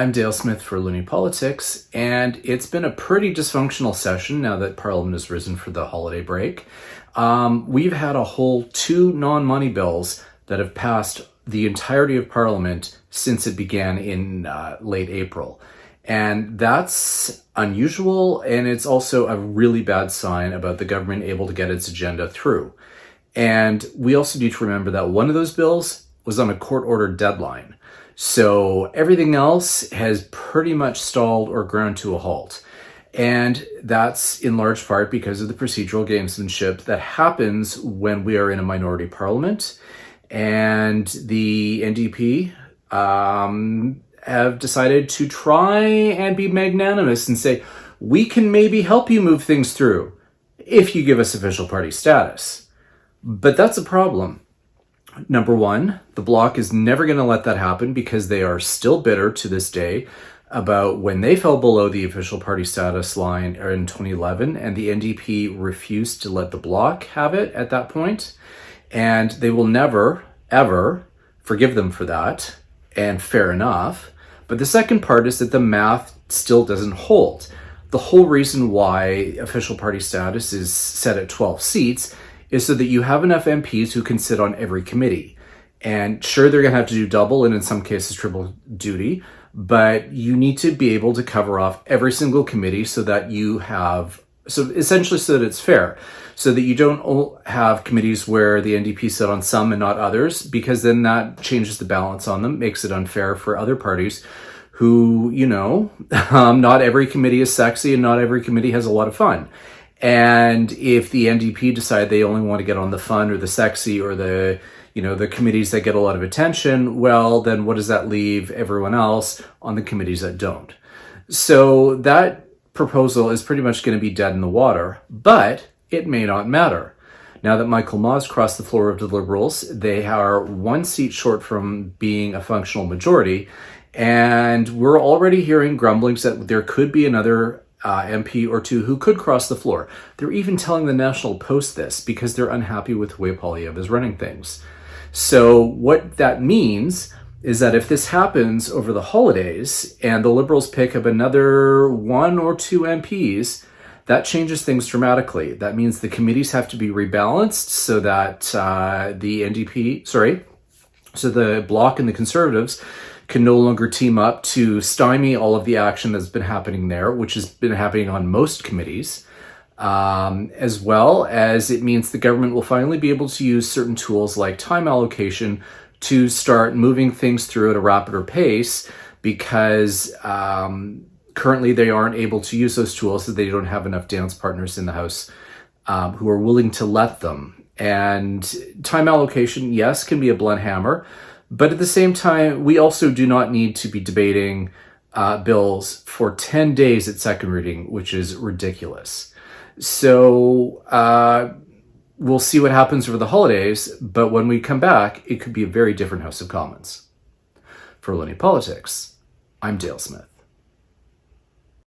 I'm Dale Smith for Loony Politics, and it's been a pretty dysfunctional session now that Parliament has risen for the holiday break. We've had a whole 2 non-money bills that have passed the entirety of Parliament since it began in late April. And that's unusual, and it's also a really bad sign about the government able to get its agenda through. And we also need to remember that one of those bills was on a court-ordered deadline. So everything else has pretty much stalled or ground to a halt. And that's in large part because of the procedural gamesmanship that happens when we are in a minority parliament. And the NDP have decided to try and be magnanimous and say, we can maybe help you move things through if you give us official party status. But that's a problem. Number one, the Bloc is never going to let that happen because they are still bitter to this day about when they fell below the official party status line in 2011, and the NDP refused to let the Bloc have it at that point. And they will never, ever forgive them for that, and fair enough. But the second part is that the math still doesn't hold. The whole reason why official party status is set at 12 seats is so that you have enough MPs who can sit on every committee. And sure, they're going to have to do double and in some cases triple duty, but you need to be able to cover off every single committee so that you have, so essentially so that it's fair, so that you don't have committees where the NDP sit on some and not others, because then that changes the balance on them, makes it unfair for other parties who, not every committee is sexy and not every committee has a lot of fun. And if the NDP decide they only want to get on the fun or the sexy or the committees that get a lot of attention, well, then what does that leave everyone else on the committees that don't? So that proposal is pretty much going to be dead in the water, but it may not matter. Now that Michael Maugh's crossed the floor of the Liberals, they are 1 seat short from being a functional majority, and we're already hearing grumblings that there could be another MP or two who could cross the floor. They're even telling the National Post this because they're unhappy with the way Poilievre is running things. So what that means is that if this happens over the holidays and the Liberals pick up another 1 or 2 MPs, that changes things dramatically. That means the committees have to be rebalanced so that so the Bloc and the Conservatives can no longer team up to stymie all of the action that's been happening there, which has been happening on most committees, as well as it means the government will finally be able to use certain tools like time allocation to start moving things through at a rapider pace, because currently they aren't able to use those tools because they don't have enough dance partners in the House who are willing to let them. And time allocation, yes, can be a blunt hammer, but at the same time, we also do not need to be debating bills for 10 days at second reading, which is ridiculous. So we'll see what happens over the holidays, but when we come back, it could be a very different House of Commons. For Loony Politics, I'm Dale Smith.